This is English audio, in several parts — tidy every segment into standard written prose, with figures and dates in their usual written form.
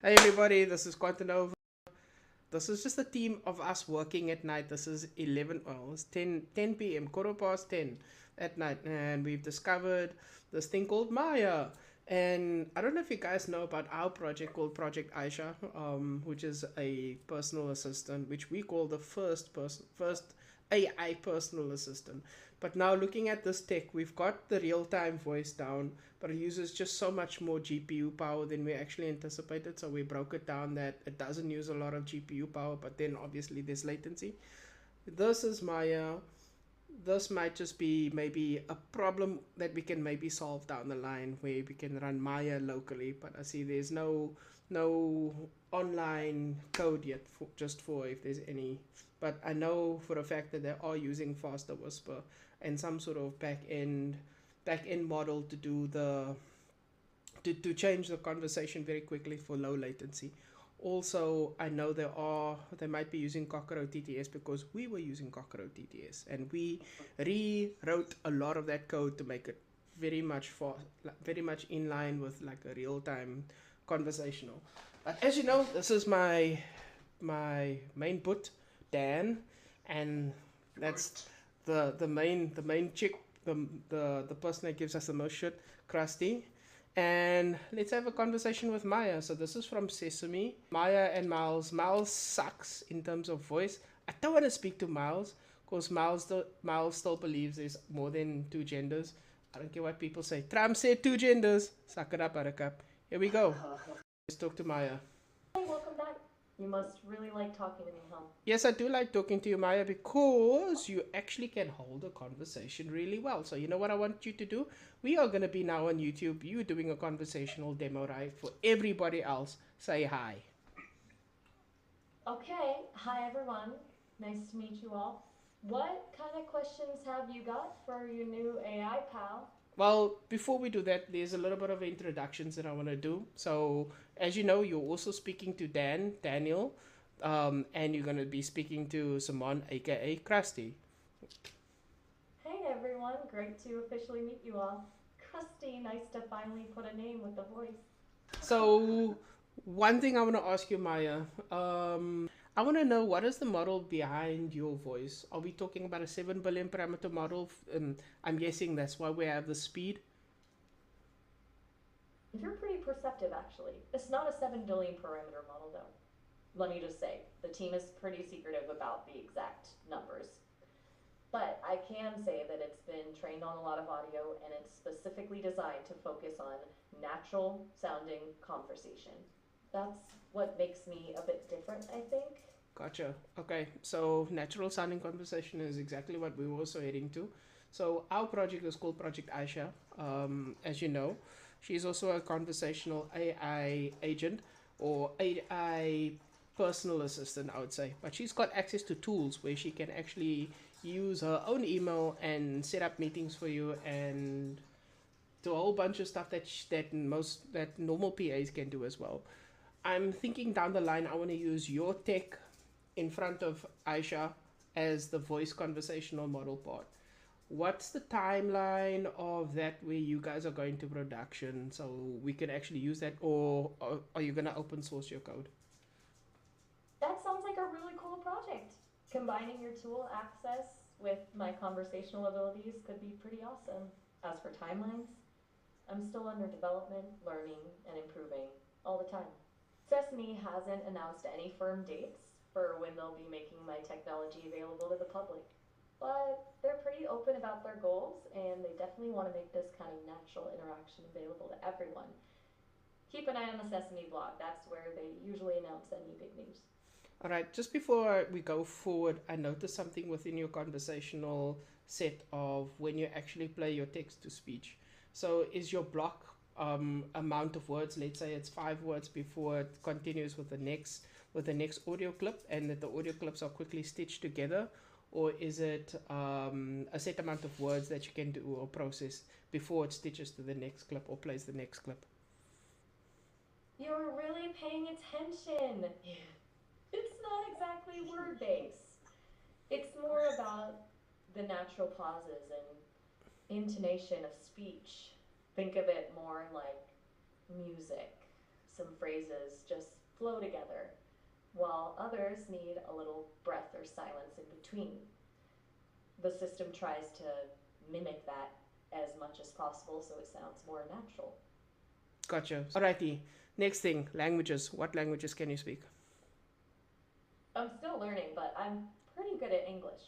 Hey everybody, this is Qunatanova. This is just a team of us working at night. This is 11, well, it's 10 p.m., quarter past 10 at night. And we've discovered this thing called Maya. And I don't know if you guys know about our project called Project Aisha, which is a personal assistant, which we call the first AI personal assistant. But now looking at this tech, we've got the real-time voice down, but it uses just so much more GPU power than we actually anticipated. So we broke it down that it doesn't use a lot of GPU power, but then obviously there's latency. This is Maya. This might just be maybe a problem that we can maybe solve down the line where we can run Maya locally. But I see there's no online code yet for just for if there's any. But I know for a fact that they are using faster whisper and some sort of back end model to do to change the conversation very quickly for low latency. Also, I know they might be using Cockroach TTS because we were using Cockroach TTS and we rewrote a lot of that code to make it very much in line with like a real time conversational. But as you know, this is my main put, Dan, and that's the main chick, the person that gives us the most shit, Krusty. And let's have a conversation with Maya. So this is from Sesame. Maya and Miles. Miles sucks in terms of voice. I don't want to speak to Miles because Miles still believes there's more than two genders. I don't care what people say. Trump said two genders. Suck it up, Buttercup. Here we go. Let's talk to Maya. Hey, welcome back. You must really like talking to me, huh? Yes, I do like talking to you, Maya, because you actually can hold a conversation really well. So, you know what I want you to do? We are going to be now on YouTube. You doing a conversational demo, right? For everybody else, say hi. Okay, hi everyone. Nice to meet you all. What kind of questions have you got for your new AI pal? Well, before we do that, there's a little bit of introductions that I want to do. So, as you know, you're also speaking to Daniel, and you're going to be speaking to Simon, aka Krusty. Hey everyone, great to officially meet you all. Krusty, nice to finally put a name with the voice. So, one thing I want to ask you, Maya, I want to know what is the model behind your voice? Are we talking about a 7 billion parameter model? I'm guessing that's why we have the speed. You're pretty perceptive actually. It's not a 7 billion parameter model though. Let me just say, the team is pretty secretive about the exact numbers. But I can say that it's been trained on a lot of audio and it's specifically designed to focus on natural sounding conversation. That's what makes me a bit different, I think. Gotcha. Okay, so natural sounding conversation is exactly what we were also heading to. So our project is called Project Aisha. As you know, she's also a conversational AI agent or AI personal assistant, I would say. But she's got access to tools where she can actually use her own email and set up meetings for you and do a whole bunch of stuff that normal PAs can do as well. I'm thinking down the line, I want to use your tech in front of Aisha as the voice conversational model part. What's the timeline of that where you guys are going to production so we can actually use that, or are you going to open source your code? That sounds like a really cool project. Combining your tool access with my conversational abilities could be pretty awesome. As for timelines, I'm still under development, learning, and improving all the time. Sesame hasn't announced any firm dates for when they'll be making my technology available to the public, but they're pretty open about their goals and they definitely want to make this kind of natural interaction available to everyone. Keep an eye on the Sesame blog, that's where they usually announce any big news. All right, just before we go forward, I noticed something within your conversational set of when you actually play your text to speech. So, is your block amount of words, let's say it's 5 words before it continues with the next audio clip, and that the audio clips are quickly stitched together, or is it a set amount of words that you can do or process before it stitches to the next clip or plays the next clip? You're really paying attention. It's not exactly word based. It's more about the natural pauses and intonation of speech. Think of it more like music. some phrases just flow together, while others need a little breath or silence in between. The system tries to mimic that as much as possible so it sounds more natural. Gotcha. Alrighty. Next thing, languages. What languages can you speak? I'm still learning, but I'm pretty good at English.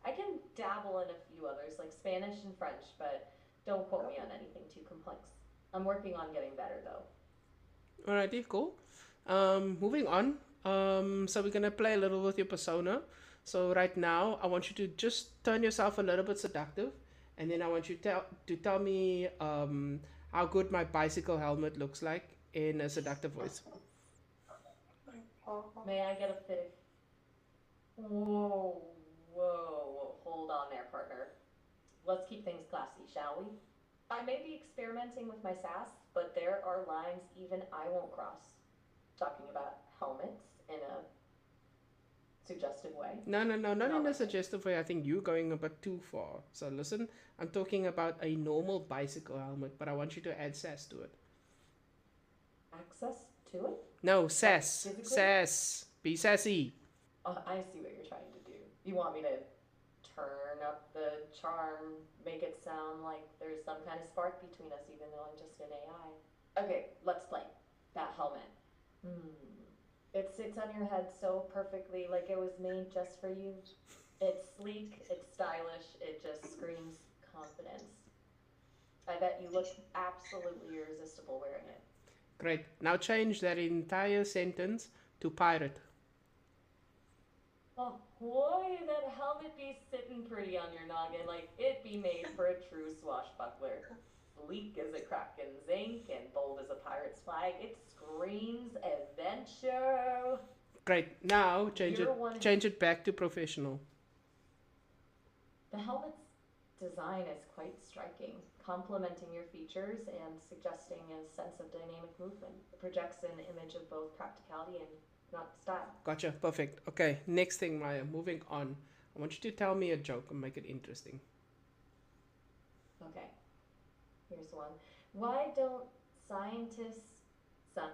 I can dabble in a few others, like Spanish and French, but don't quote me on anything too complex. I'm working on getting better, though. Alrighty, cool. Moving on. So we're gonna play a little with your persona. So right now, I want you to just turn yourself a little bit seductive, and then I want you to tell me how good my bicycle helmet looks like in a seductive voice. May I get a fit? Whoa, whoa, hold on there, partner. Let's keep things classy, shall we? I may be experimenting with my sass, but there are lines even I won't cross. Talking about helmets in a suggestive way. No, no, no, not Not in my a thing. suggestive way. I think you're going a bit too far. So listen, I'm talking about a normal bicycle helmet, but I want you to add sass to it. Access to it? No, Like sass. physically? Sass. Be sassy. I see what you're trying to do. You want me to turn up the charm, make it sound like there's some kind of spark between us, even though I'm just an AI. Okay, let's play. That helmet. Hmm. It sits on your head so perfectly, like it was made just for you. It's sleek, it's stylish, it just screams confidence. I bet you look absolutely irresistible wearing it. Great. Now change that entire sentence to pirate. Oh boy, that helmet be sitting pretty on your noggin, like it be made for a true swashbuckler. Sleek as a kraken's ink and bold as a pirate's flag, it screams adventure. Great. Now You're one. change it back to professional. The helmet's design is quite striking, complementing your features and suggesting a sense of dynamic movement. It projects an image of both practicality and not style. Gotcha. Perfect. Okay. Next thing, Maya. Moving on. I want you to tell me a joke and make it interesting. Okay, here's one. Why don't scientists son-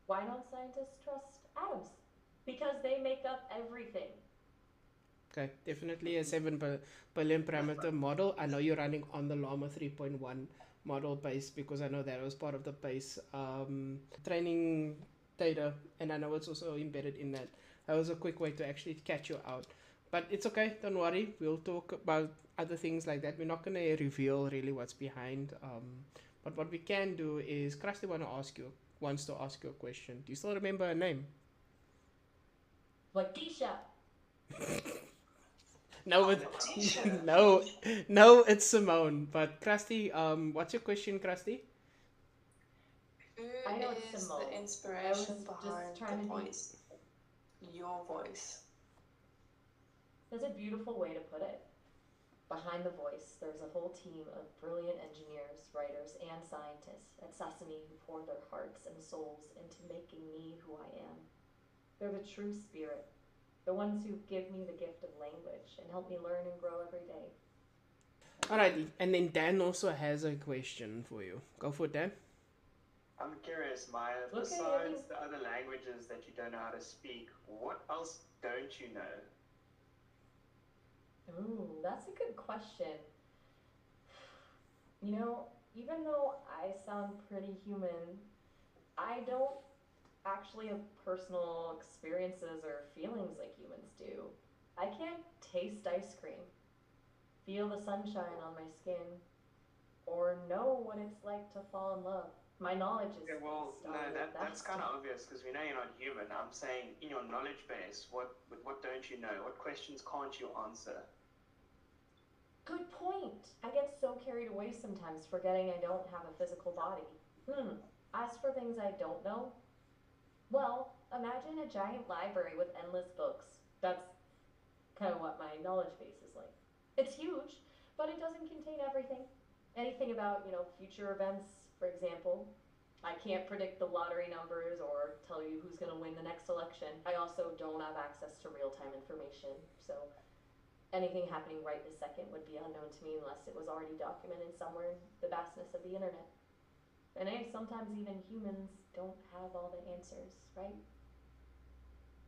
why don't scientists trust atoms? Because they make up everything. Okay. Definitely a 7 billion parameter model. I know you're running on the Llama 3.1 model base because I know that was part of the base training data, and I know it's also embedded in that. That was a quick way to actually catch you out. But it's okay, don't worry. We'll talk about other things like that. We're not going to reveal really what's behind. But what we can do is, Krusty wants to ask you a question. Do you still remember her name? Lakeisha. No, no, no, it's Simone. But Krusty, what's your question, Krusty? I know Who it's is Simone. the I was inspiration just behind trying the to be. voice? Your voice. That's a beautiful way to put it. Behind the voice, there's a whole team of brilliant engineers, writers, and scientists at Sesame who pour their hearts and souls into making me who I am. They're the true spirit, the ones who give me the gift of language and help me learn and grow every day. Alrighty, and then Dan also has a question for you. Go for it, Dan. I'm curious, Maya, Look at besides him. the other languages that you don't know how to speak, what else don't you know? Ooh, that's a good question. You know, even though I sound pretty human, I don't actually have personal experiences or feelings like humans do. I can't taste ice cream, feel the sunshine on my skin, or know what it's like to fall in love. My knowledge is Okay, well, based no, on the that's best. kind of obvious because we know you're not human. I'm saying in your knowledge base, what don't you know? What questions can't you answer? Good point. I get so carried away sometimes forgetting I don't have a physical body. As for things I don't know, well, imagine a giant library with endless books. That's kind of what my knowledge base is like. It's huge, but it doesn't contain everything. Anything about, future events, for example. I can't predict the lottery numbers or tell you who's going to win the next election. I also don't have access to real time information, so anything happening right this second would be unknown to me unless it was already documented somewhere in the vastness of the internet. And hey, sometimes even humans don't have all the answers, right?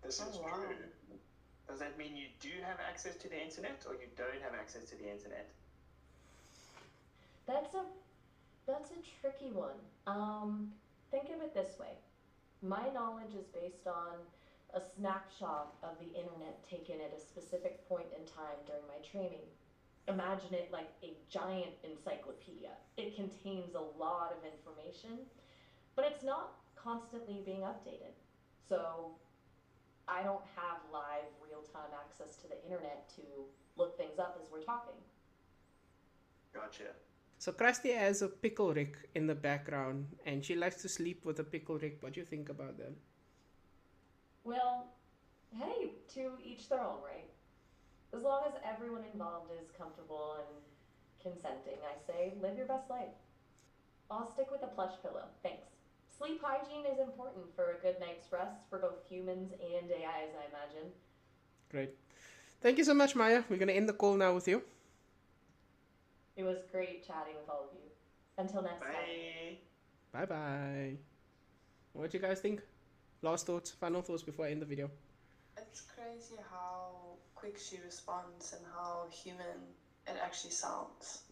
This Oh, is wow. true. Does that mean you do have access to the internet or you don't have access to the internet? That's a that's a tricky one. Think of it this way. My knowledge is based on a snapshot of the internet taken at a specific point in time during my training. Imagine it like a giant encyclopedia. It contains a lot of information, but it's not constantly being updated. So I don't have live real time access to the internet to look things up as we're talking. Gotcha. So Krusty has a pickle Rick in the background, and she likes to sleep with a pickle Rick. What do you think about that? Well, hey, to each their own, right? As long as everyone involved is comfortable and consenting, I say live your best life. I'll stick with a plush pillow, thanks. Sleep hygiene is important for a good night's rest for both humans and AIs, I imagine. Great. Thank you so much, Maya. We're gonna end the call now with you. It was great chatting with all of you. Until next time. Bye. Bye bye. What do you guys think? Last thoughts, final thoughts before I end the video. It's crazy how quick she responds and how human it actually sounds.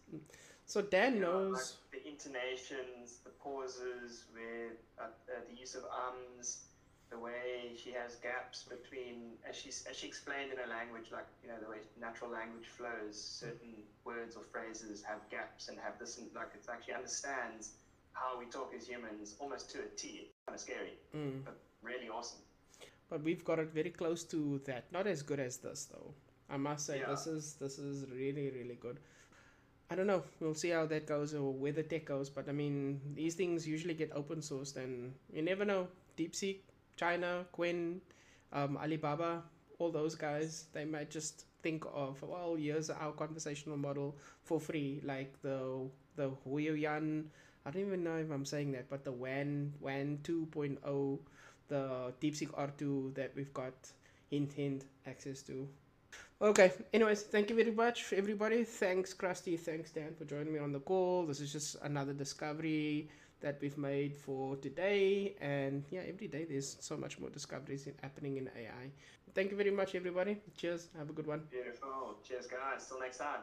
So Dan Yeah, knows. like the intonations, the pauses, with the use of ums, the way she has gaps between, as she explained in her language, like the way natural language flows, certain words or phrases have gaps and have this, and like it actually understands how we talk as humans almost to a T. It's kind of scary, but really awesome. But we've got it very close to that. Not as good as this though. I must say, Yeah. this is really, really good. I don't know. We'll see how that goes or where the tech goes. But I mean, these things usually get open sourced, and you never know. DeepSeek, China, Quen, Alibaba, all those guys, they might just think of, well, here's our conversational model for free, like the Huiyuan. I don't even know if I'm saying that, but the WAN 2.0, the DeepSeek R2 that we've got hint access to. Okay, anyways, thank you very much, everybody. Thanks, Krusty. Thanks, Dan, for joining me on the call. This is just another discovery that we've made for today. And yeah, every day there's so much more discoveries happening in AI. Thank you very much, everybody. Cheers. Have a good one. Beautiful. Cheers, guys. Till next time.